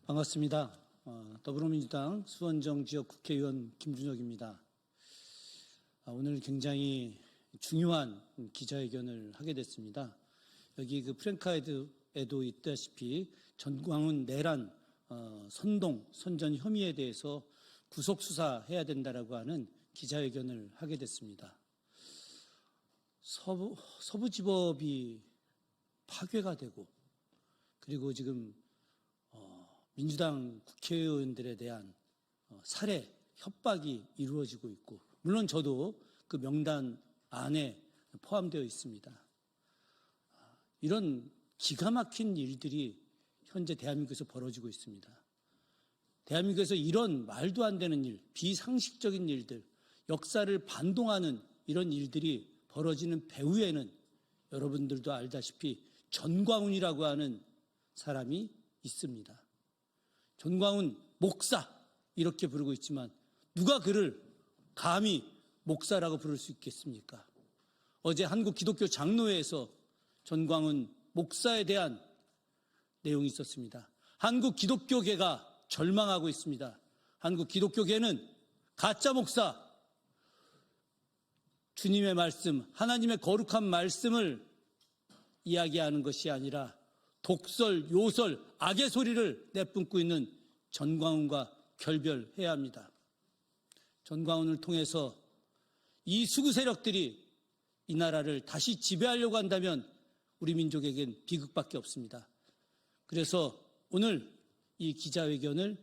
반갑습니다. 더불어민주당 수원정 지역 국회의원 김준혁입니다. 오늘 굉장히 중요한 기자회견을 하게 됐습니다. 여기 그 프랭카드에도 있다시피 전광훈 내란 선전 혐의에 대해서 구속 수사해야 된다라고 하는 기자회견을 하게 됐습니다. 서부지법이 파괴가 되고, 그리고 지금 민주당 국회의원들에 대한 살해, 협박이 이루어지고 있고, 물론 저도 그 명단 안에 포함되어 있습니다. 이런 기가 막힌 일들이 현재 대한민국에서 벌어지고 있습니다. 대한민국에서 이런 말도 안 되는 일, 비상식적인 일들, 역사를 반동하는 이런 일들이 벌어지는 배후에는 여러분들도 알다시피 전광훈이라고 하는 사람이 있습니다. 전광훈 목사 이렇게 부르고 있지만 누가 그를 감히 목사라고 부를 수 있겠습니까? 어제 한국 기독교 장로회에서 전광훈 목사에 대한 내용이 있었습니다. 한국 기독교계가 절망하고 있습니다. 한국 기독교계는 가짜 목사, 주님의 말씀, 하나님의 거룩한 말씀을 이야기하는 것이 아니라 독설, 요설, 악의 소리를 내뿜고 있는 전광훈과 결별해야 합니다. 전광훈을 통해서 이 수구 세력들이 이 나라를 다시 지배하려고 한다면 우리 민족에겐 비극밖에 없습니다. 그래서 오늘 이 기자회견을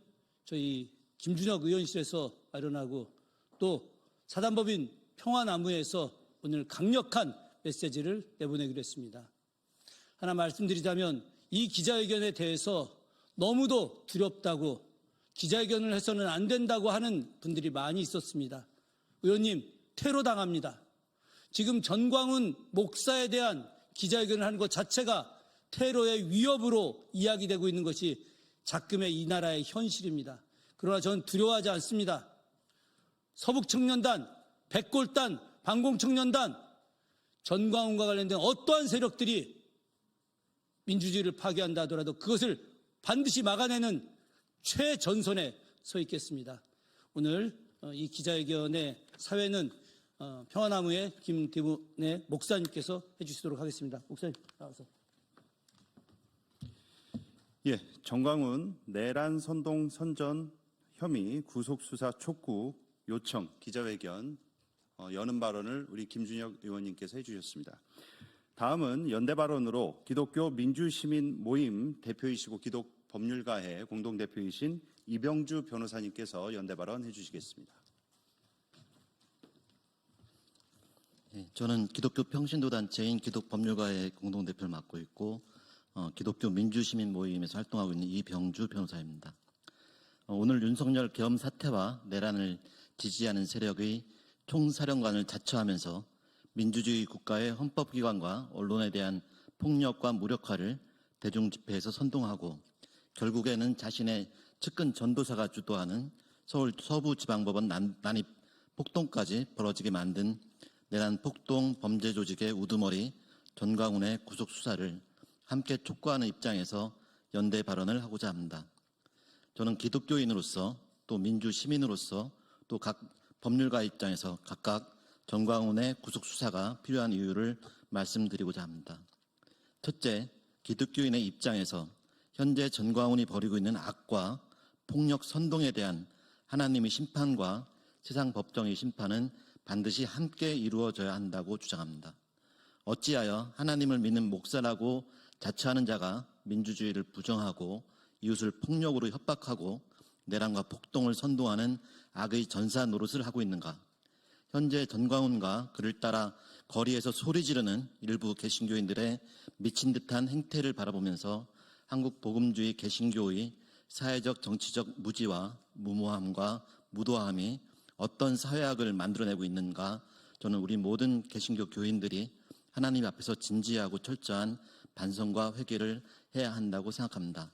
저희 김준혁 의원실에서 마련하고 또 사단법인 평화나무에서 오늘 강력한 메시지를 내보내기로 했습니다. 하나 말씀드리자면 이 기자회견에 대해서 너무도 두렵다고, 기자회견을 해서는 안 된다고 하는 분들이 많이 있었습니다. 의원님, 테러 당합니다. 지금 전광훈 목사에 대한 기자회견을 하는 것 자체가 테러의 위협으로 이야기되고 있는 것이 작금의 이 나라의 현실입니다. 그러나 저는 두려워하지 않습니다. 서북청년단, 백골단, 반공청년단, 전광훈과 관련된 어떠한 세력들이 민주주의를 파괴한다 하더라도 그것을 반드시 막아내는 최전선에 서 있겠습니다. 오늘 이 기자회견의 사회는 평화나무의 김대문의 목사님께서 해주시도록 하겠습니다. 목사님 나와서. 예, 전광훈 내란 선동 선전 혐의 구속수사 촉구 요청 기자회견 여는 발언을 우리 김준혁 의원님께서 해주셨습니다. 다음은 연대 발언으로 기독교 민주시민 모임 대표이시고 기독법률가회 공동대표이신 이병주 변호사님께서 연대 발언 해주시겠습니다. 네, 저는 기독교 평신도단체인 기독법률가회 공동대표를 맡고 있고 기독교 민주시민 모임에서 활동하고 있는 이병주 변호사입니다. 오늘 윤석열 계엄 사태와 내란을 지지하는 세력의 총사령관을 자처하면서 민주주의 국가의 헌법기관과 언론에 대한 폭력과 무력화를 대중집회에서 선동하고 결국에는 자신의 측근 전도사가 주도하는 서울 서부지방법원 난입 폭동까지 벌어지게 만든 내란 폭동 범죄 조직의 우두머리 전광훈의 구속 수사를 함께 촉구하는 입장에서 연대 발언을 하고자 합니다. 저는 기독교인으로서 또 민주시민으로서 또 각 법률가 입장에서 각각 전광훈의 구속 수사가 필요한 이유를 말씀드리고자 합니다. 첫째, 기독교인의 입장에서 현재 전광훈이 벌이고 있는 악과 폭력 선동에 대한 하나님의 심판과 세상 법정의 심판은 반드시 함께 이루어져야 한다고 주장합니다. 어찌하여 하나님을 믿는 목사라고 자처하는 자가 민주주의를 부정하고 이웃을 폭력으로 협박하고 내란과 폭동을 선동하는 악의 전사 노릇을 하고 있는가? 현재 전광훈과 그를 따라 거리에서 소리 지르는 일부 개신교인들의 미친 듯한 행태를 바라보면서 한국 복음주의 개신교의 사회적 정치적 무지와 무모함과 무도함이 어떤 사회학을 만들어내고 있는가, 저는 우리 모든 개신교 교인들이 하나님 앞에서 진지하고 철저한 반성과 회개를 해야 한다고 생각합니다.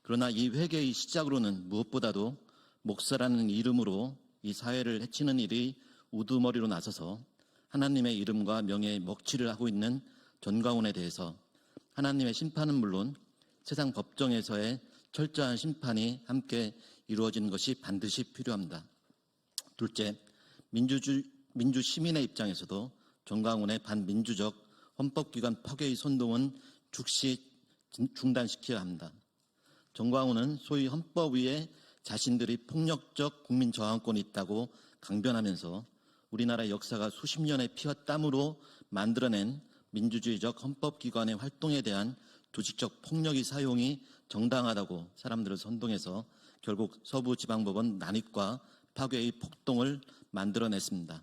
그러나 이 회개의 시작으로는 무엇보다도 목사라는 이름으로 이 사회를 해치는 일이 우두머리로 나서서 하나님의 이름과 명예의 먹칠을 하고 있는 전광훈에 대해서 하나님의 심판은 물론 세상 법정에서의 철저한 심판이 함께 이루어지는 것이 반드시 필요합니다. 둘째, 민주 시민의 입장에서도 정광훈의 반민주적 헌법기관 파괴의 선동은 즉시 중단시켜야 합니다. 정광훈은 소위 헌법 위에 자신들이 폭력적 국민 저항권이 있다고 강변하면서 우리나라 역사가 수십 년의 피와 땀으로 만들어낸 민주주의적 헌법기관의 활동에 대한 조직적 폭력의 사용이 정당하다고 사람들을 선동해서 결국 서부지방법원 난입과 파괴의 폭동을 만들어냈습니다.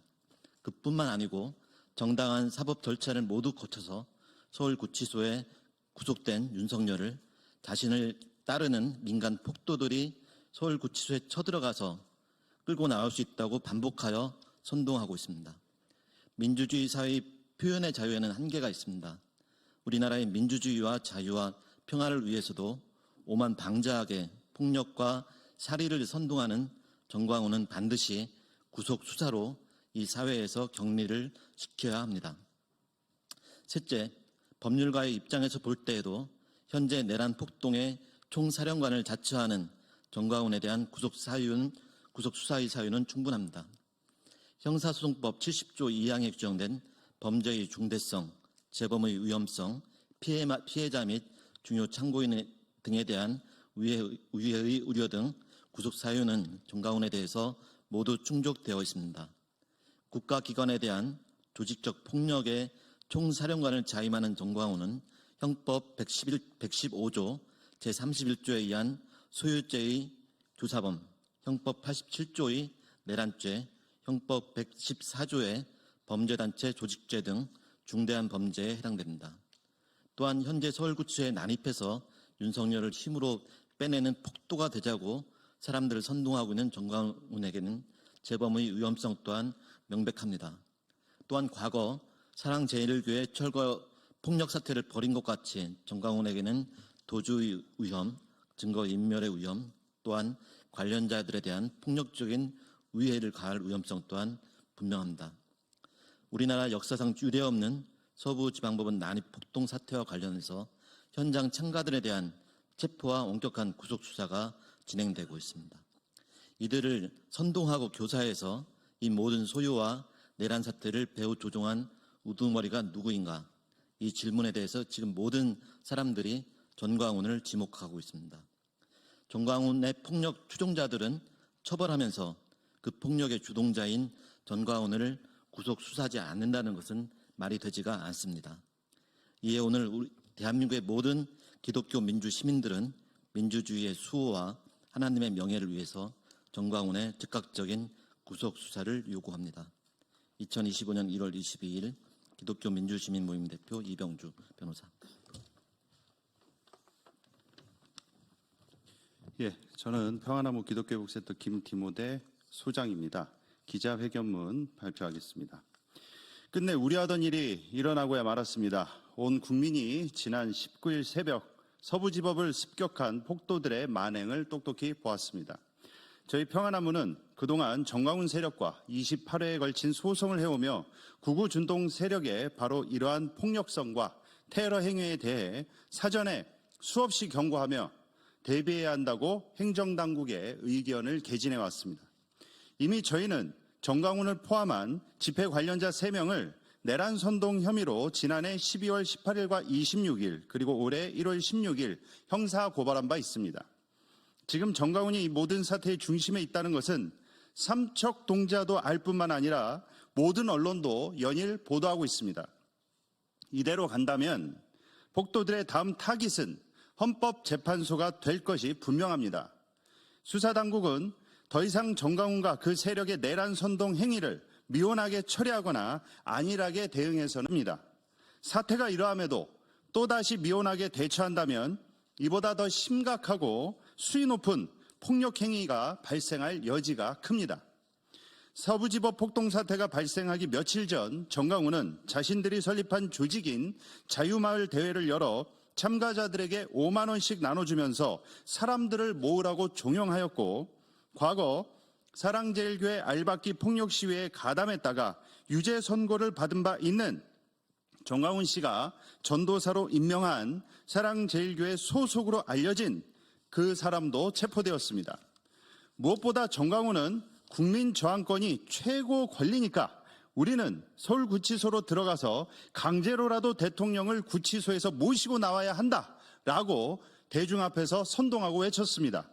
그뿐만 아니고 정당한 사법 절차를 모두 거쳐서 서울구치소에 구속된 윤석열을 자신을 따르는 민간 폭도들이 서울구치소에 쳐들어가서 끌고 나올 수 있다고 반복하여 선동하고 있습니다. 민주주의 사회의 표현의 자유에는 한계가 있습니다. 우리나라의 민주주의와 자유와 평화를 위해서도 오만방자하게 폭력과 살인을 선동하는 정광훈은 반드시 구속 수사로 이 사회에서 격리를 시켜야 합니다. 셋째, 법률가의 입장에서 볼 때에도 현재 내란 폭동의 총사령관을 자처하는 정광훈에 대한 구속 수사의 사유는 충분합니다. 형사소송법 70조 2항에 규정된 범죄의 중대성, 재범의 위험성, 피해자 및 중요 참고인 등에 대한 우회의 우려 등 구속 사유는 정광훈에 대해서 모두 충족되어 있습니다. 국가기관에 대한 조직적 폭력의 총사령관을 자임하는 정광훈은 형법 115조 제31조에 의한 소유죄의 교사범, 형법 87조의 내란죄, 형법 114조의 범죄단체 조직죄 등 중대한 범죄에 해당됩니다. 또한 현재 서울구치소에 난입해서 윤석열을 힘으로 빼내는 폭도가 되자고 사람들을 선동하고 있는 정광훈에게는 재범의 위험성 또한 명백합니다. 또한 과거 사랑제일교회 철거 폭력 사태를 벌인 것 같이 정광훈에게는 도주의 위험, 증거인멸의 위험, 또한 관련자들에 대한 폭력적인 위해를 가할 위험성 또한 분명합니다. 우리나라 역사상 유례없는 서부지방법원 난입 폭동 사태와 관련해서 현장 참가들에 대한 체포와 엄격한 구속수사가 진행되고 있습니다. 이들을 선동하고 교사해서 이 모든 소요와 내란 사태를 배후 조종한 우두머리가 누구인가? 이 질문에 대해서 지금 모든 사람들이 정광훈을 지목하고 있습니다. 정광훈의 폭력 추종자들은 처벌하면서 그 폭력의 주동자인 정광훈을 구속 수사하지 않는다는 것은 말이 되지가 않습니다. 이에 오늘 대한민국의 모든 기독교 민주 시민들은 민주주의의 수호와 하나님의 명예를 위해서 정광훈의 즉각적인 구속 수사를 요구합니다. 2025년 1월 22일 기독교 민주시민 모임 대표 이병주 변호사. 예, 저는 평화나무 기독교회복센터 김디모대 소장입니다. 기자회견문 발표하겠습니다. 끝내 우려하던 일이 일어나고야 말았습니다. 온 국민이 지난 19일 새벽 서부지법을 습격한 폭도들의 만행을 똑똑히 보았습니다. 저희 평화나무는 그동안 정광훈 세력과 28회에 걸친 소송을 해오며 구구준동 세력의 바로 이러한 폭력성과 테러 행위에 대해 사전에 수없이 경고하며 대비해야 한다고 행정당국의 의견을 개진해 왔습니다. 이미 저희는 정광훈을 포함한 집회 관련자 3명을 내란 선동 혐의로 지난해 12월 18일과 26일 그리고 올해 1월 16일 형사 고발한 바 있습니다. 지금 정광훈이 이 모든 사태의 중심에 있다는 것은 삼척동자도 알 뿐만 아니라 모든 언론도 연일 보도하고 있습니다. 이대로 간다면 폭도들의 다음 타깃은 헌법재판소가 될 것이 분명합니다. 수사당국은 더 이상 정광훈과 그 세력의 내란 선동 행위를 미온하게 처리하거나 안일하게 대응해서는 합니다. 사태가 이러함에도 또다시 미온하게 대처한다면 이보다 더 심각하고 수위 높은 폭력 행위가 발생할 여지가 큽니다. 서부지법 폭동 사태가 발생하기 며칠 전 정광훈은 자신들이 설립한 조직인 자유마을 대회를 열어 참가자들에게 5만 원씩 나눠주면서 사람들을 모으라고 종용하였고 과거 사랑제일교회 알박기 폭력 시위에 가담했다가 유죄 선고를 받은 바 있는 정광훈 씨가 전도사로 임명한 사랑제일교회 소속으로 알려진 그 사람도 체포되었습니다. 무엇보다 정강훈은 국민 저항권이 최고 권리니까 우리는 서울구치소로 들어가서 강제로라도 대통령을 구치소에서 모시고 나와야 한다라고 대중 앞에서 선동하고 외쳤습니다.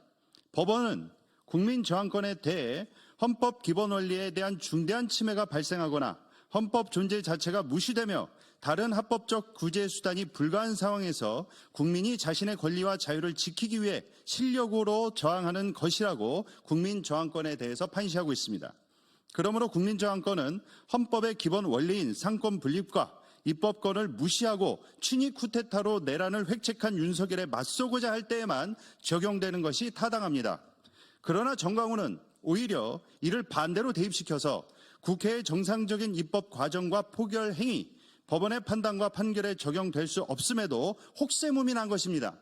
법원은 국민 저항권에 대해 헌법 기본 원리에 대한 중대한 침해가 발생하거나 헌법 존재 자체가 무시되며 다른 합법적 구제 수단이 불가한 상황에서 국민이 자신의 권리와 자유를 지키기 위해 실력으로 저항하는 것이라고 국민 저항권에 대해서 판시하고 있습니다. 그러므로 국민 저항권은 헌법의 기본 원리인 상권 분립과 입법권을 무시하고 친위 쿠데타로 내란을 획책한 윤석열에 맞서고자 할 때에만 적용되는 것이 타당합니다. 그러나 정강훈은 오히려 이를 반대로 대입시켜서 국회의 정상적인 입법 과정과 포결 행위, 법원의 판단과 판결에 적용될 수 없음에도 혹세무민한 것입니다.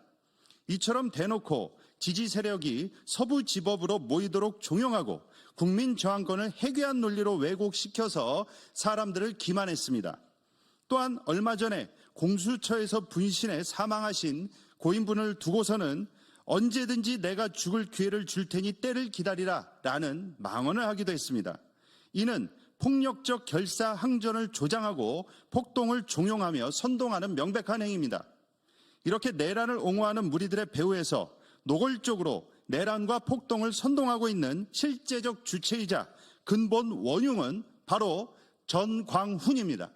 이처럼 대놓고 지지 세력이 서부지법으로 모이도록 종용하고 국민 저항권을 해괴한 논리로 왜곡시켜서 사람들을 기만했습니다. 또한 얼마 전에 공수처에서 분신해 사망하신 고인분을 두고서는 언제든지 내가 죽을 기회를 줄 테니 때를 기다리라 라는 망언을 하기도 했습니다. 이는 폭력적 결사 항전을 조장하고 폭동을 종용하며 선동하는 명백한 행위입니다. 이렇게 내란을 옹호하는 무리들의 배후에서 노골적으로 내란과 폭동을 선동하고 있는 실제적 주체이자 근본 원흉은 바로 전광훈입니다.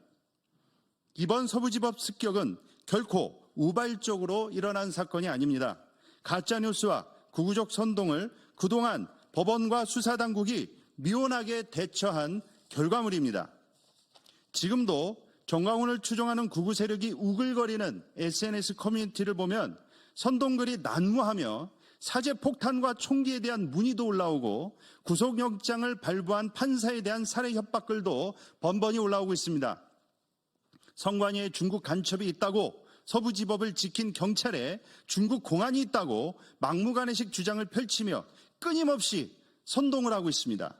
이번 서부지법 습격은 결코 우발적으로 일어난 사건이 아닙니다. 가짜뉴스와 구구적 선동을 그동안 법원과 수사당국이 미온하게 대처한 결과물입니다. 지금도 정강훈을 추종하는 구구 세력이 우글거리는 SNS 커뮤니티를 보면 선동글이 난무하며 사제 폭탄과 총기에 대한 문의도 올라오고 구속영장을 발부한 판사에 대한 살해 협박글도 번번이 올라오고 있습니다. 선관위에 중국 간첩이 있다고 서부지법을 지킨 경찰에 중국 공안이 있다고 막무가내식 주장을 펼치며 끊임없이 선동을 하고 있습니다.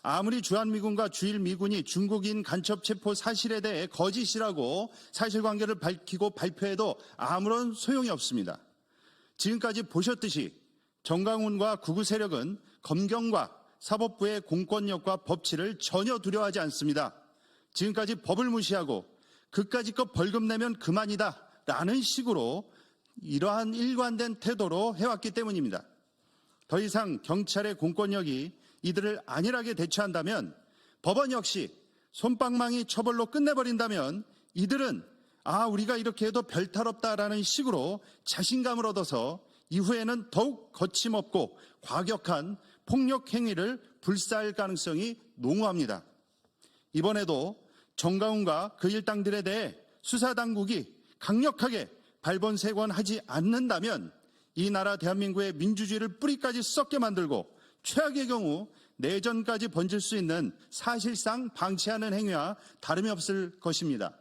아무리 주한미군과 주일미군이 중국인 간첩 체포 사실에 대해 거짓이라고 사실관계를 밝히고 발표해도 아무런 소용이 없습니다. 지금까지 보셨듯이 정강훈과 구구 세력은 검경과 사법부의 공권력과 법치를 전혀 두려워하지 않습니다. 지금까지 법을 무시하고 그까짓 것 벌금 내면 그만이다 라는 식으로 이러한 일관된 태도로 해왔기 때문입니다. 더 이상 경찰의 공권력이 이들을 안일하게 대처한다면 법원 역시 솜방망이 처벌로 끝내버린다면 이들은 우리가 이렇게 해도 별탈없다라는 식으로 자신감을 얻어서 이후에는 더욱 거침없고 과격한 폭력 행위를 불사할 가능성이 농후합니다. 이번에도 정강훈과 그 일당들에 대해 수사당국이 강력하게 발본색원하지 않는다면 이 나라 대한민국의 민주주의를 뿌리까지 썩게 만들고 최악의 경우 내전까지 번질 수 있는 사실상 방치하는 행위와 다름이 없을 것입니다.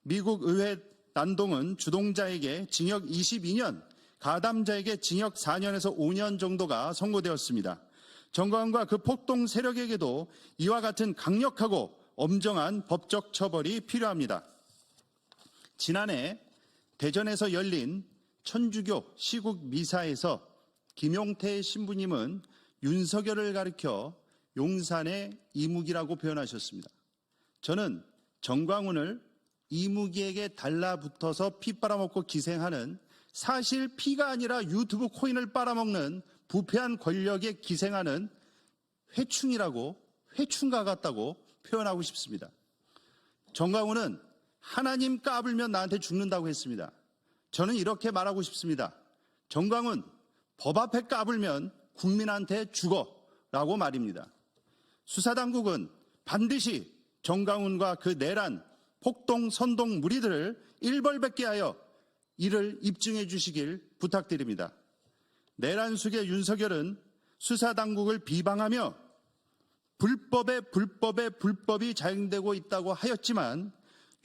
미국 의회 난동은 주동자에게 징역 22년, 가담자에게 징역 4년에서 5년 정도가 선고되었습니다. 정강훈과 그 폭동 세력에게도 이와 같은 강력하고 엄정한 법적 처벌이 필요합니다. 지난해 대전에서 열린 천주교 시국 미사에서 김용태 신부님은 윤석열을 가리켜 용산의 이무기라고 표현하셨습니다. 저는 정광훈을 이무기에게 달라붙어서 피 빨아먹고 기생하는 사실 피가 아니라 유튜브 코인을 빨아먹는 부패한 권력에 기생하는 회충가 같다고 표현하고 싶습니다. 정광훈은 하나님 까불면 나한테 죽는다고 했습니다. 저는 이렇게 말하고 싶습니다. 정광훈 법 앞에 까불면 국민한테 죽어라고 말입니다. 수사당국은 반드시 정광훈과 그 내란, 폭동, 선동 무리들을 일벌백계 하여 이를 입증해 주시길 부탁드립니다. 내란 수계 윤석열은 수사당국을 비방하며 불법이 자행되고 있다고 하였지만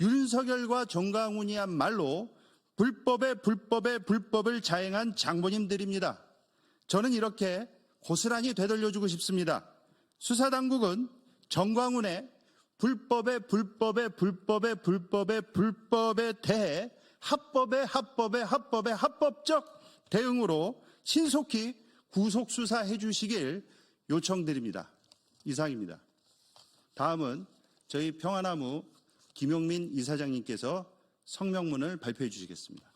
윤석열과 정광훈이야말로 불법을 자행한 장본인들입니다. 저는 이렇게 고스란히 되돌려주고 싶습니다. 수사당국은 정광훈의 불법에 대해 합법적 대응으로 신속히 구속 수사해 주시길 요청드립니다. 이상입니다. 다음은 저희 평화나무 김용민 이사장님께서 성명문을 발표해 주시겠습니다.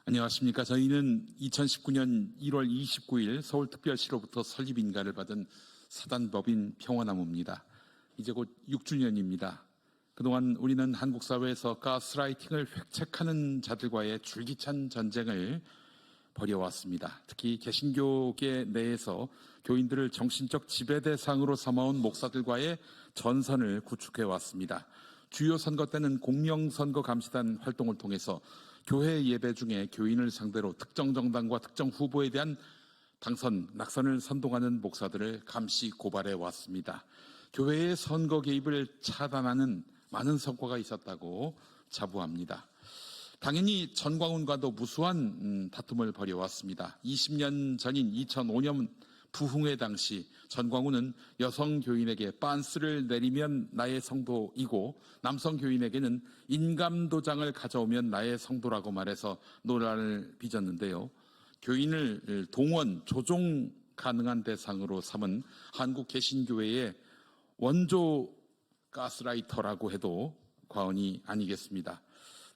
안녕하십니까. 저희는 2019년 1월 29일 서울특별시로부터 설립 인가를 받은 사단법인 평화나무입니다. 이제 곧 6주년입니다. 그동안 우리는 한국 사회에서 가스라이팅을 획책하는 자들과의 줄기찬 전쟁을 벌여왔습니다. 특히 개신교계 내에서 교인들을 정신적 지배 대상으로 삼아온 목사들과의 전선을 구축해왔습니다. 주요 선거 때는 공명선거 감시단 활동을 통해서 교회 예배 중에 교인을 상대로 특정 정당과 특정 후보에 대한 당선, 낙선을 선동하는 목사들을 감시 고발해 왔습니다. 교회의 선거 개입을 차단하는 많은 성과가 있었다고 자부합니다. 당연히 전광훈과도 무수한 다툼을 벌여왔습니다. 20년 전인 2005년 부흥회 당시 전광훈은 여성 교인에게 빤스를 내리면 나의 성도이고 남성 교인에게는 인감도장을 가져오면 나의 성도라고 말해서 논란을 빚었는데요. 교인을 동원, 조종 가능한 대상으로 삼은 한국 개신교회의 원조 가스라이터라고 해도 과언이 아니겠습니다.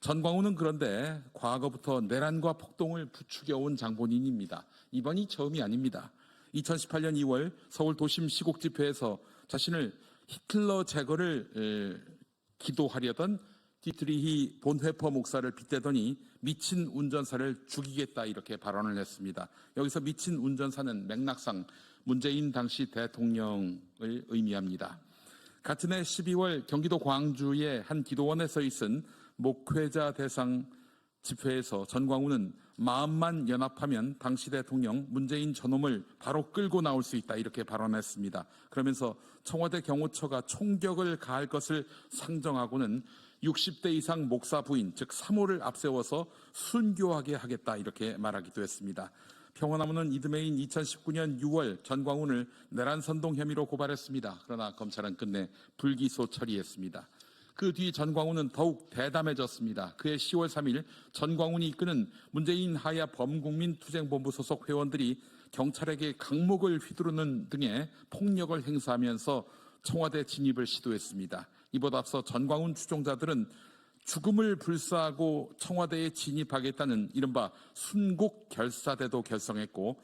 전광훈은 그런데 과거부터 내란과 폭동을 부추겨온 장본인입니다. 이번이 처음이 아닙니다. 2018년 2월 서울 도심 시국 집회에서 자신을 히틀러 제거를 기도하려던 디트리히 본회퍼 목사를 빗대더니 미친 운전사를 죽이겠다 이렇게 발언을 했습니다. 여기서 미친 운전사는 맥락상 문재인 당시 대통령을 의미합니다. 같은 해 12월 경기도 광주의 한 기도원에서 있은 목회자 대상 집회에서 전광훈은 마음만 연합하면 당시 대통령 문재인 저놈을 바로 끌고 나올 수 있다 이렇게 발언했습니다. 그러면서 청와대 경호처가 총격을 가할 것을 상정하고는 60대 이상 목사 부인 즉 3호를 앞세워서 순교하게 하겠다 이렇게 말하기도 했습니다. 평화나무는 이듬해인 2019년 6월 전광훈을 내란 선동 혐의로 고발했습니다. 그러나 검찰은 끝내 불기소 처리했습니다. 그 뒤 전광훈은 더욱 대담해졌습니다. 그해 10월 3일 전광훈이 이끄는 문재인 하야 범국민투쟁본부 소속 회원들이 경찰에게 강목을 휘두르는 등의 폭력을 행사하면서 청와대 진입을 시도했습니다. 이보다 앞서 전광훈 추종자들은 죽음을 불사하고 청와대에 진입하겠다는 이른바 순국 결사대도 결성했고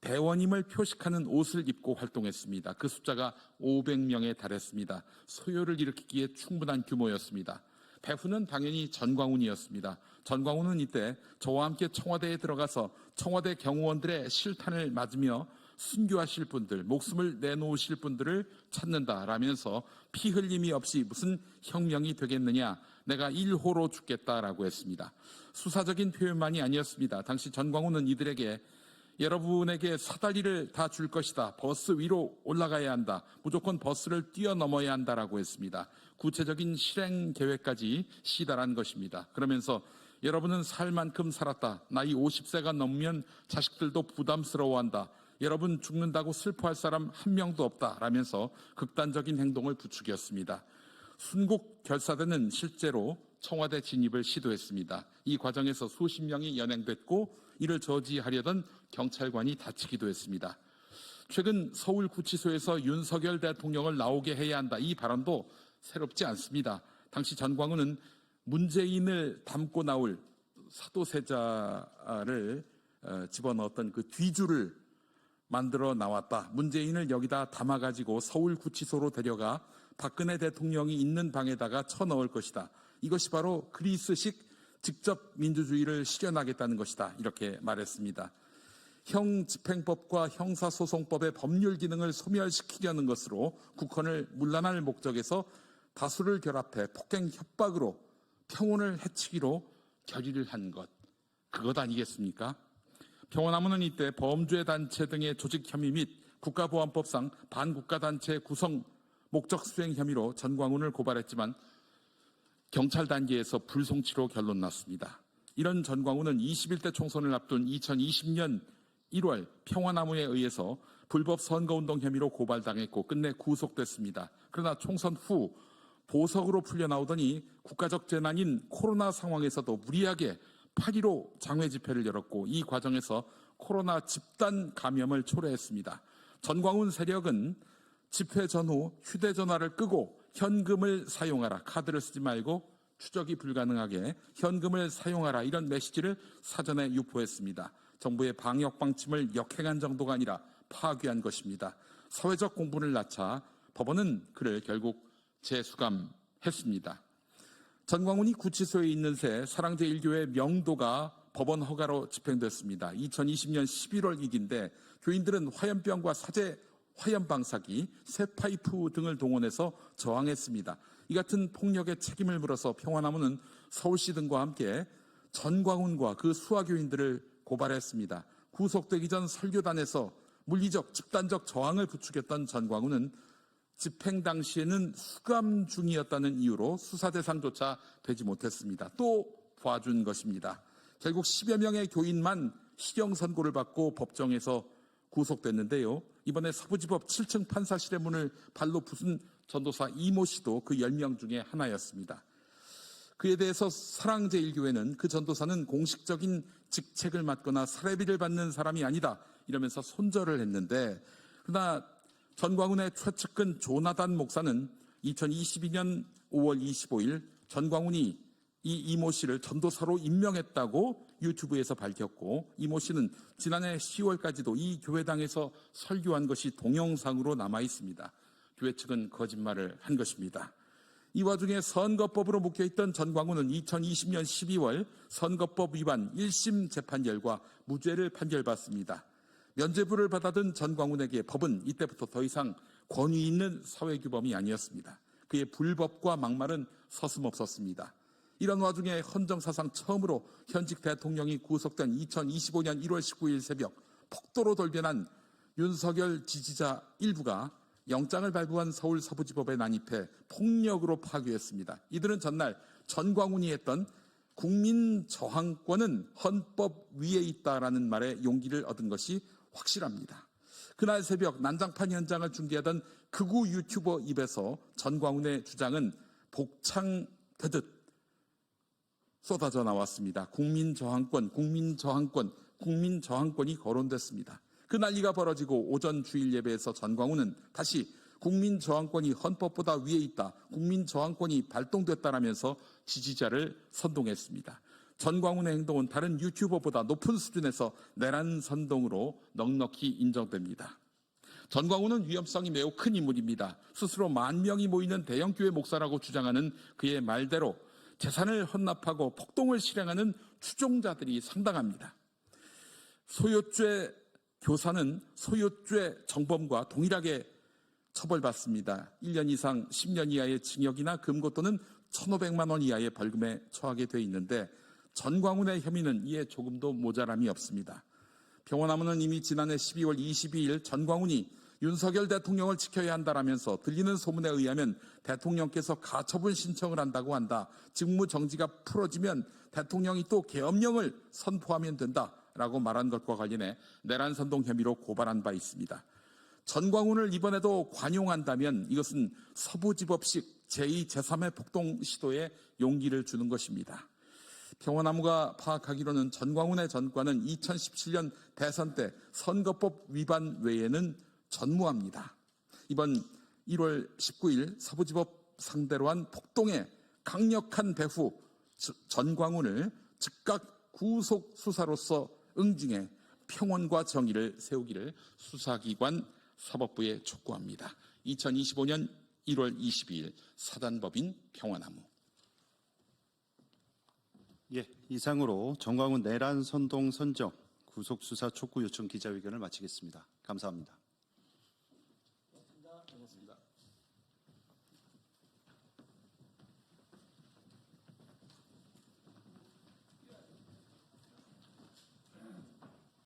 대원임을 표식하는 옷을 입고 활동했습니다. 그 숫자가 500명에 달했습니다. 소요를 일으키기에 충분한 규모였습니다. 배후는 당연히 전광훈이었습니다. 전광훈은 이때 저와 함께 청와대에 들어가서 청와대 경호원들의 실탄을 맞으며 순교하실 분들, 목숨을 내놓으실 분들을 찾는다라면서 피 흘림이 없이 무슨 혁명이 되겠느냐, 내가 1호로 죽겠다라고 했습니다. 수사적인 표현만이 아니었습니다. 당시 전광훈은 이들에게 여러분에게 사다리를 다 줄 것이다. 버스 위로 올라가야 한다. 무조건 버스를 뛰어넘어야 한다라고 했습니다. 구체적인 실행 계획까지 시달한 것입니다. 그러면서 여러분은 살 만큼 살았다. 나이 50세가 넘으면 자식들도 부담스러워한다. 여러분 죽는다고 슬퍼할 사람 한 명도 없다. 라면서 극단적인 행동을 부추겼습니다. 순국 결사대는 실제로 청와대 진입을 시도했습니다. 이 과정에서 수십 명이 연행됐고 이를 저지하려던 경찰관이 다치기도 했습니다. 최근 서울구치소에서 윤석열 대통령을 나오게 해야 한다. 이 발언도 새롭지 않습니다. 당시 전광훈은 문재인을 담고 나올 사도세자를 집어넣었던 그 뒤줄을 만들어 나왔다. 문재인을 여기다 담아가지고 서울구치소로 데려가 박근혜 대통령이 있는 방에다가 쳐넣을 것이다. 이것이 바로 그리스식 직접 민주주의를 실현하겠다는 것이다. 이렇게 말했습니다. 형집행법과 형사소송법의 법률 기능을 소멸시키려는 것으로 국헌을 문란할 목적에서 다수를 결합해 폭행 협박으로 평온을 해치기로 결의를 한 것. 그것 아니겠습니까? 평화나무는 이때 범죄 단체 등의 조직 혐의 및 국가보안법상 반국가단체 구성 목적 수행 혐의로 전광훈을 고발했지만 경찰 단계에서 불송치로 결론 났습니다. 이런 전광훈은 21대 총선을 앞둔 2020년 1월 평화나무에 의해서 불법 선거운동 혐의로 고발당했고 끝내 구속됐습니다. 그러나 총선 후 보석으로 풀려나오더니 국가적 재난인 코로나 상황에서도 무리하게 8.15 장외 집회를 열었고 이 과정에서 코로나 집단 감염을 초래했습니다. 전광훈 세력은 집회 전후 휴대전화를 끄고 현금을 사용하라, 카드를 쓰지 말고 추적이 불가능하게 현금을 사용하라, 이런 메시지를 사전에 유포했습니다. 정부의 방역 방침을 역행한 정도가 아니라 파괴한 것입니다. 사회적 공분을 낳자 법원은 그를 결국 재수감했습니다. 전광훈이 구치소에 있는 새 사랑제일교회 명도가 법원 허가로 집행됐습니다. 2020년 11월 1일인데 교인들은 화염병과 사제 화염방사기, 쇠파이프 등을 동원해서 저항했습니다. 이 같은 폭력에 책임을 물어서 평화나무는 서울시 등과 함께 전광훈과 그 수화교인들을 고발했습니다. 구속되기 전 설교단에서 물리적, 집단적 저항을 부추겼던 전광훈은 집행 당시에는 수감 중이었다는 이유로 수사 대상조차 되지 못했습니다. 또 봐준 것입니다. 결국 10여 명의 교인만 실형 선고를 받고 법정에서 구속됐는데요. 이번에 서부지법 7층 판사실의 문을 발로 부순 전도사 이모 씨도 그 10명 중에 하나였습니다. 그에 대해서 사랑제일교회는 그 전도사는 공식적인 직책을 맡거나 사례비를 받는 사람이 아니다 이러면서 손절을 했는데, 그러나 전광훈의 최측근 조나단 목사는 2022년 5월 25일 전광훈이 이 이모 씨를 전도사로 임명했다고 유튜브에서 밝혔고, 이모 씨는 지난해 10월까지도 이 교회당에서 설교한 것이 동영상으로 남아 있습니다. 교회 측은 거짓말을 한 것입니다. 이 와중에 선거법으로 묶여있던 전광훈은 2020년 12월 선거법 위반 1심 재판 결과 무죄를 판결받습니다. 면죄부를 받아든 전광훈에게 법은 이때부터 더 이상 권위 있는 사회규범이 아니었습니다. 그의 불법과 막말은 서슴없었습니다. 이런 와중에 헌정사상 처음으로 현직 대통령이 구속된 2025년 1월 19일 새벽 폭도로 돌변한 윤석열 지지자 일부가 영장을 발부한 서울 서부지법에 난입해 폭력으로 파괴했습니다. 이들은 전날 전광훈이 했던 국민 저항권은 헌법 위에 있다라는 말에 용기를 얻은 것이 확실합니다. 그날 새벽 난장판 현장을 중계하던 극우 유튜버 입에서 전광훈의 주장은 복창되듯 쏟아져 나왔습니다. 국민 저항권, 국민 저항권, 국민 저항권이 거론됐습니다. 그 난리가 벌어지고 오전 주일 예배에서 전광훈은 다시 국민 저항권이 헌법보다 위에 있다, 국민 저항권이 발동됐다라면서 지지자를 선동했습니다. 전광훈의 행동은 다른 유튜버보다 높은 수준에서 내란 선동으로 넉넉히 인정됩니다. 전광훈은 위험성이 매우 큰 인물입니다. 스스로 10,000명이 모이는 대형교회 목사라고 주장하는 그의 말대로 재산을 헌납하고 폭동을 실행하는 추종자들이 상당합니다. 소요죄 교사는 소요죄 정범과 동일하게 처벌받습니다. 1년 이상 10년 이하의 징역이나 금고 또는 1,500만 원 이하의 벌금에 처하게 돼 있는데, 전광훈의 혐의는 이에 조금도 모자람이 없습니다. 평화나무는 이미 지난해 12월 22일 전광훈이 윤석열 대통령을 지켜야 한다라면서 들리는 소문에 의하면 대통령께서 가처분 신청을 한다고 한다, 직무 정지가 풀어지면 대통령이 또 계엄령을 선포하면 된다라고 말한 것과 관련해 내란 선동 혐의로 고발한 바 있습니다. 전광훈을 이번에도 관용한다면 이것은 서부지법식 제2, 제3의 폭동 시도에 용기를 주는 것입니다. 평화나무가 파악하기로는 전광훈의 전과는 2017년 대선 때 선거법 위반 외에는 전무합니다. 이번 1월 19일 서부지법 상대로 한 폭동의 강력한 배후 전광훈을 즉각 구속 수사로서 응징해 평온과 정의를 세우기를 수사기관 사법부에 촉구합니다. 2025년 1월 22일 사단법인 평화나무. 예, 이상으로 전광훈 내란 선동 선정 구속 수사 촉구 요청 기자회견을 마치겠습니다. 감사합니다.